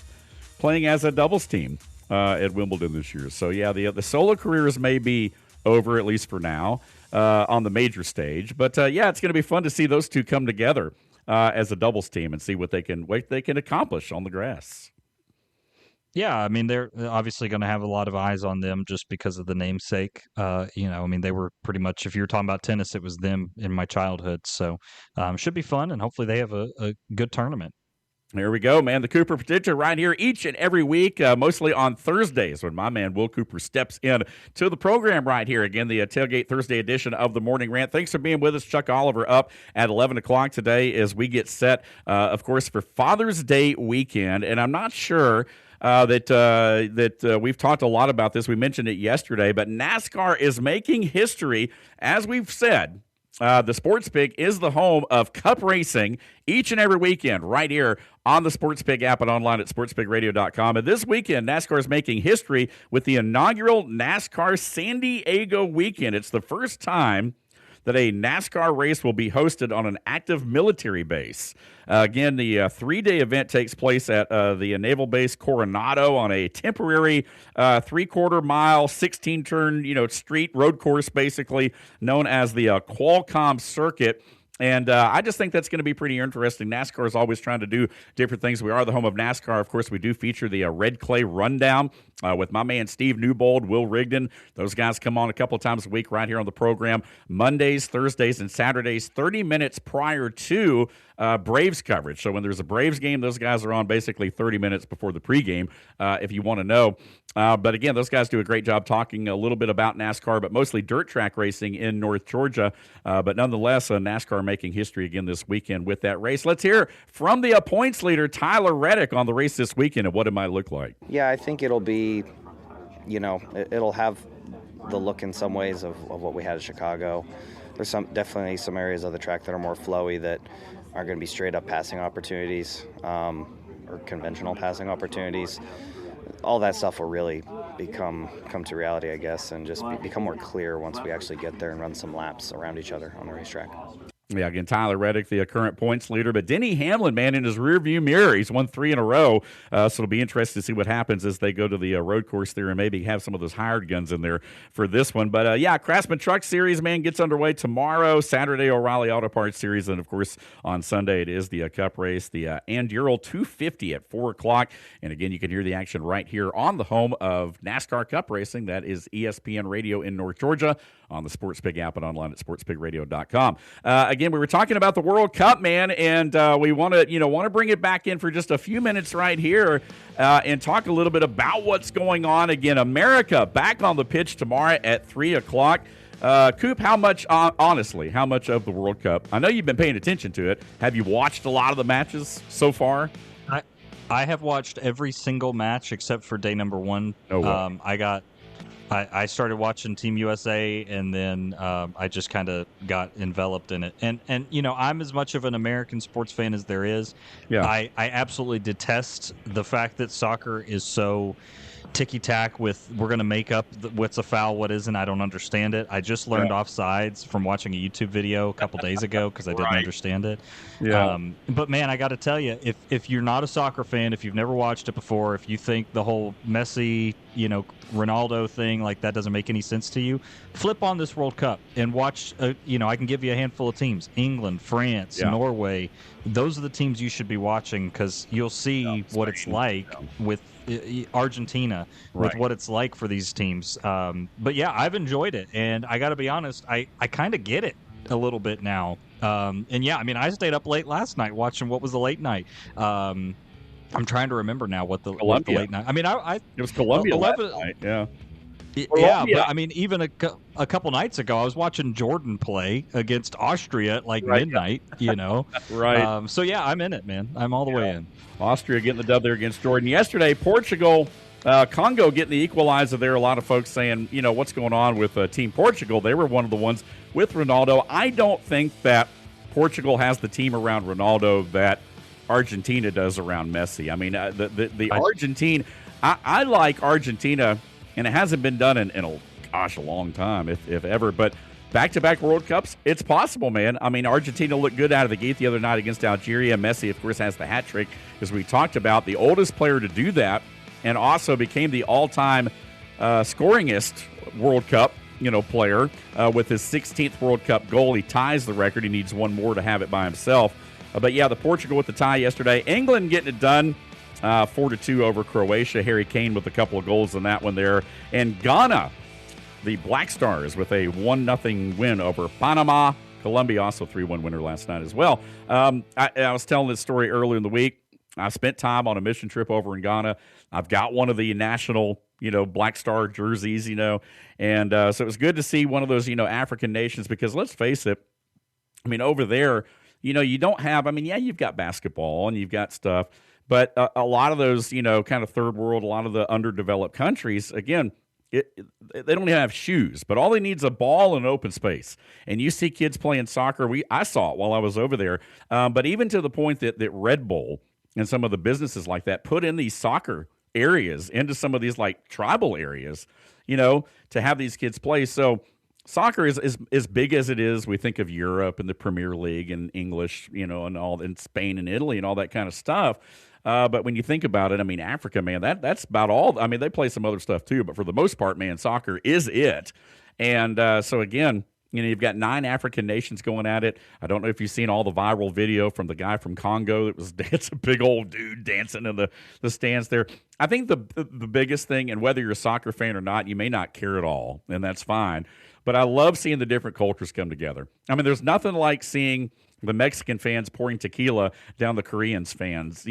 playing as a doubles team at Wimbledon this year. So yeah, the solo careers may be over, at least for now, on the major stage. But yeah, it's going to be fun to see those 2 come together as a doubles team and see what they can accomplish on the grass. Yeah, I mean, they're obviously going to have a lot of eyes on them just because of the namesake. They were pretty much, if you're talking about tennis, it was them in my childhood. So should be fun, and hopefully they have a good tournament. There we go, man. The Cooper Potential right here each and every week, mostly on Thursdays when my man Will Cooper steps in to the program right here. Again, the Tailgate Thursday edition of the Morning Rant. Thanks for being with us. Chuck Oliver up at 11 o'clock today as we get set, of course, for Father's Day weekend. And I'm not sure that we've talked a lot about this. We mentioned it yesterday, but NASCAR is making history, as we've said. The Sports Pig is the home of Cup racing each and every weekend right here on the Sports Pig app and online at sportspigradio.com. And this weekend, NASCAR is making history with the inaugural NASCAR San Diego weekend. It's the first time that a NASCAR race will be hosted on an active military base. Again, the 3-day event takes place at the Naval Base Coronado on a temporary 3/4 mile, 16-turn, street road course, basically known as the Qualcomm Circuit. And I just think that's going to be pretty interesting. NASCAR is always trying to do different things. We are the home of NASCAR. Of course, we do feature the Red Clay Rundown with my man Steve Newbold, Will Rigdon. Those guys come on a couple of times a week right here on the program. Mondays, Thursdays, and Saturdays, 30 minutes prior to Braves coverage. So when there's a Braves game, those guys are on basically 30 minutes before the pregame, if you want to know. But again, those guys do a great job talking a little bit about NASCAR, but mostly dirt track racing in North Georgia. But nonetheless, NASCAR making history again this weekend with that race. Let's hear from the points leader, Tyler Reddick, on the race this weekend and what it might look like. Yeah, I think it'll be, it'll have the look in some ways of what we had at Chicago. There's definitely some areas of the track that are more flowy that are going to be straight up passing opportunities or conventional passing opportunities. All that stuff will really come to reality, I guess, and just become more clear once we actually get there and run some laps around each other on the racetrack. Yeah, again, Tyler Reddick, the current points leader. But Denny Hamlin, man, in his rearview mirror, he's won 3 in a row. So it'll be interesting to see what happens as they go to the road course there and maybe have some of those hired guns in there for this one. But, Craftsman Truck Series, man, gets underway tomorrow. Saturday, O'Reilly Auto Parts Series. And, of course, on Sunday, it is the Cup race, the Anduril 250 at 4 o'clock. And, again, you can hear the action right here on the home of NASCAR Cup Racing. That is ESPN Radio in North Georgia on the Sports Pig app and online at sportspigradio.com. Again, we were talking about the World Cup, man, and we want to bring it back in for just a few minutes right here and talk a little bit about what's going on. Again, America back on the pitch tomorrow at 3 o'clock. Coop, how much of the World Cup? I know you've been paying attention to it. Have you watched a lot of the matches so far? I have watched every single match except for day number 1. Oh, wow. I started watching Team USA, and then I just kind of got enveloped in it. And I'm as much of an American sports fan as there is. Yeah. I absolutely detest the fact that soccer is so ticky-tack with we're going to make up what's a foul, what isn't. I don't understand it. I just learned offsides from watching a YouTube video a couple days ago because I didn't understand it. Yeah. But, man, I got to tell you, if you're not a soccer fan, if you've never watched it before, if you think the whole Messi, Ronaldo thing, like that doesn't make any sense to you, flip on this World Cup and watch, I can give you a handful of teams. England, France, Norway. Those are the teams you should be watching because you'll see what it's like with Argentina, with what it's like for these teams. But, yeah, I've enjoyed it. And I got to be honest, I kind of get it a little bit now. I stayed up late last night watching what was the late night. I'm trying to remember now what the late night. I mean, it was Colombia last night. Yeah. Yeah, but I mean, even a couple nights ago, I was watching Jordan play against Austria at midnight. Right. So yeah, I'm in it, man. I'm all the way in. Austria getting the dub there against Jordan yesterday. Portugal, Congo getting the equalizer there. A lot of folks saying, what's going on with Team Portugal? They were one of the ones with Ronaldo. I don't think that Portugal has the team around Ronaldo that Argentina does around Messi. I mean, Argentine. I like Argentina. And it hasn't been done in a long time, if ever. But back-to-back World Cups, it's possible, man. I mean, Argentina looked good out of the gate the other night against Algeria. Messi, of course, has the hat trick, as we talked about. The oldest player to do that, and also became the all-time scoringest World Cup player with his 16th World Cup goal. He ties the record. He needs one more to have it by himself. But, yeah, the Portugal with the tie yesterday. England getting it done. 4-2 over Croatia. Harry Kane with a couple of goals in that one there. And Ghana, the Black Stars, with a 1-0 win over Panama. Colombia also 3-1 winner last night as well. I was telling this story earlier in the week. I spent time on a mission trip over in Ghana. I've got one of the national, Black Star jerseys, and so it was good to see one of those, African nations, because let's face it, I mean, over there, you don't have, you've got basketball and you've got stuff, but a lot of those, kind of third world, a lot of the underdeveloped countries, again, they don't even have shoes, but all they need is a ball and an open space. And you see kids playing soccer. I saw it while I was over there. But even to the point that Red Bull and some of the businesses like that put in these soccer areas into some of these like tribal areas, to have these kids play. So soccer is as big as it is. We think of Europe and the Premier League and English, and all in Spain and Italy and all that kind of stuff. But when you think about it, Africa, man, that's about all. They play some other stuff too, but for the most part, man, soccer is it. And so again, you've got 9 African nations going at it. I don't know if you've seen all the viral video from the guy from Congo that was dancing, a big old dude dancing in the stands there. I think the biggest thing, and whether you're a soccer fan or not, you may not care at all, and that's fine. But I love seeing the different cultures come together. There's nothing like seeing the Mexican fans pouring tequila down the Koreans' fans,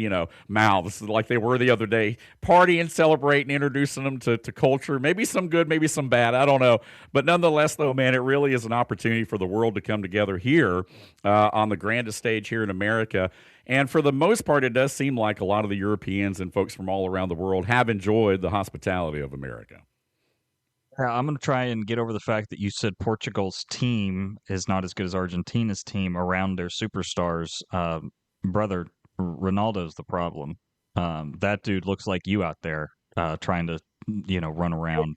mouths like they were the other day, partying, celebrating, introducing them to culture. Maybe some good, maybe some bad. I don't know. But nonetheless, though, man, it really is an opportunity for the world to come together here on the grandest stage here in America. And for the most part, it does seem like a lot of the Europeans and folks from all around the world have enjoyed the hospitality of America. I'm going to try and get over the fact that you said Portugal's team is not as good as Argentina's team around their superstars. Brother, Ronaldo's the problem. That dude looks like you out there trying to, run around.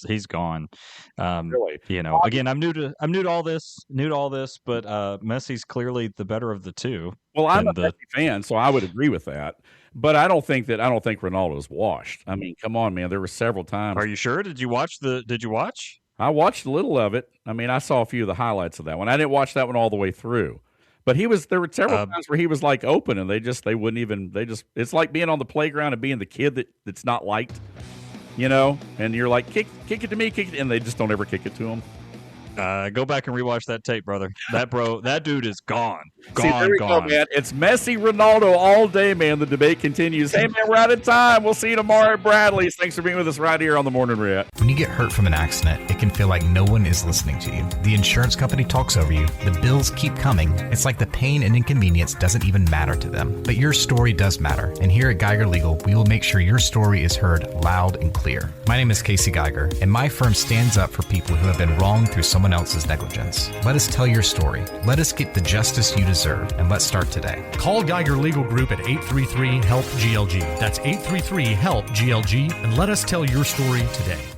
He's gone. Really? Again, I'm new to all this, but Messi's clearly the better of the two. Well, I'm a Messi fan, so I would agree with that. But I don't think Ronaldo's washed. Come on, man. There were several times. Are you sure? Did you watch? I watched a little of it. I saw a few of the highlights of that one. I didn't watch that one all the way through. But there were several times where he was like open and they wouldn't even, it's like being on the playground and being the kid that's not liked, and you're like, kick it to me, and they just don't ever kick it to him. Go back and rewatch that tape, brother. That dude is gone. See, there we go, man. It's Messi, Ronaldo all day, man. The debate continues. Hey, man, we're out of time. We'll see you tomorrow at Bradley's. Thanks for being with us right here on the Morning Rant. When you get hurt from an accident, it can feel like no one is listening to you. The insurance company talks over you. The bills keep coming. It's like the pain and inconvenience doesn't even matter to them. But your story does matter. And here at Geiger Legal, we will make sure your story is heard loud and clear. My name is Casey Geiger, and my firm stands up for people who have been wronged through someone else's negligence. Let us tell your story. Let us get the justice you deserve, and let's start today. Call Geiger Legal Group at 833-HELP-GLG. That's 833-HELP-GLG, and let us tell your story today.